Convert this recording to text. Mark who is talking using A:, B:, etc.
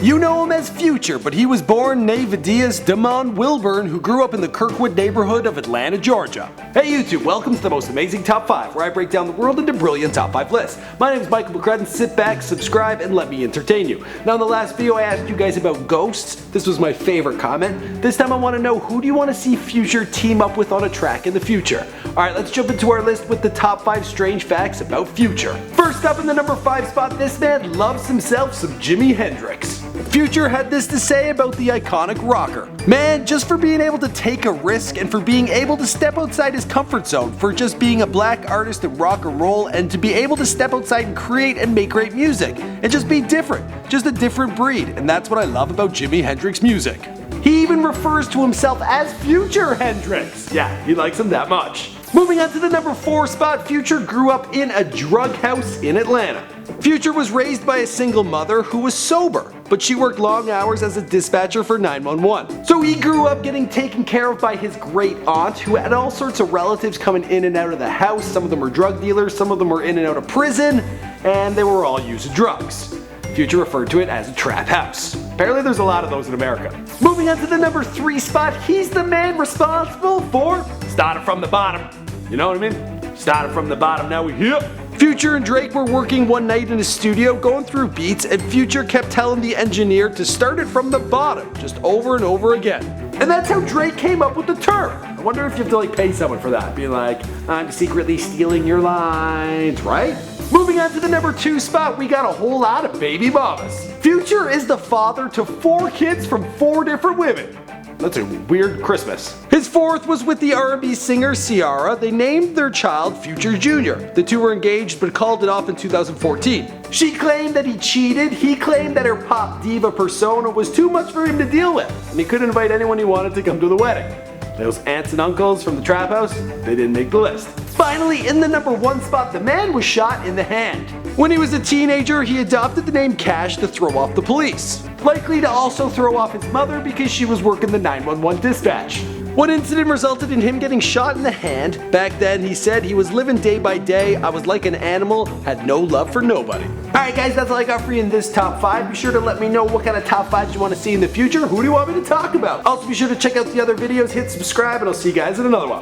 A: You know him as Future, but he was born Nayvadius Damon Wilburn, who grew up in the Kirkwood neighborhood of Atlanta, Georgia. Hey YouTube, welcome to the most amazing top 5, where I break down the world into brilliant top 5 lists. My name is Michael McCrudden. Sit back, subscribe, and let me entertain you. Now in the last video I asked you guys about ghosts. This was my favorite comment. This time I want to know, who do you want to see Future team up with on a track in the future? Alright, let's jump into our list with the top 5 strange facts about Future. First up in the number 5 spot, this man loves himself some Jimi Hendrix. Future had this to say about the iconic rocker. Man, just for being able to take a risk and for being able to step outside his comfort zone, for just being a black artist in rock and roll, and to be able to step outside and create and make great music and just be different, just a different breed, and that's what I love about Jimi Hendrix music. He even refers to himself as Future Hendrix. Yeah, he likes him that much. Moving on to the number 4 spot, Future grew up in a drug house in Atlanta. Future was raised by a single mother who was sober, but she worked long hours as a dispatcher for 911. So he grew up getting taken care of by his great aunt, who had all sorts of relatives coming in and out of the house. Some of them were drug dealers, some of them were in and out of prison, and they were all using drugs. Future referred to it as a trap house. Apparently there's a lot of those in America. Moving on to the number 3 spot, he's the man responsible for starting from the bottom. You know what I mean? Starting from the bottom, now we're here. Future and Drake were working one night in a studio going through beats, and Future kept telling the engineer to start it from the bottom, just over and over again. And that's how Drake came up with the term. I wonder if you have to pay someone for that, being like, I'm secretly stealing your lines, right? Moving on to the number 2 spot, we got a whole lot of baby mamas. Future is the father to 4 kids from 4 different women. That's a weird Christmas. His 4th was with the R&B singer Ciara. They named their child Future Jr. The two were engaged but called it off in 2014. She claimed that he cheated. He claimed that her pop diva persona was too much for him to deal with, and he couldn't invite anyone he wanted to come to the wedding. Those aunts and uncles from the trap house, they didn't make the list. Finally, in the number 1 spot, the man was shot in the hand. When he was a teenager, he adopted the name Cash to throw off the police. Likely to also throw off his mother because she was working the 911 dispatch. One incident resulted in him getting shot in the hand. Back then, he said he was living day by day. I was like an animal, had no love for nobody. Alright guys, that's all I got for you in this top 5. Be sure to let me know what kind of top 5s you want to see in the future. Who do you want me to talk about? Also be sure to check out the other videos, hit subscribe, and I'll see you guys in another one.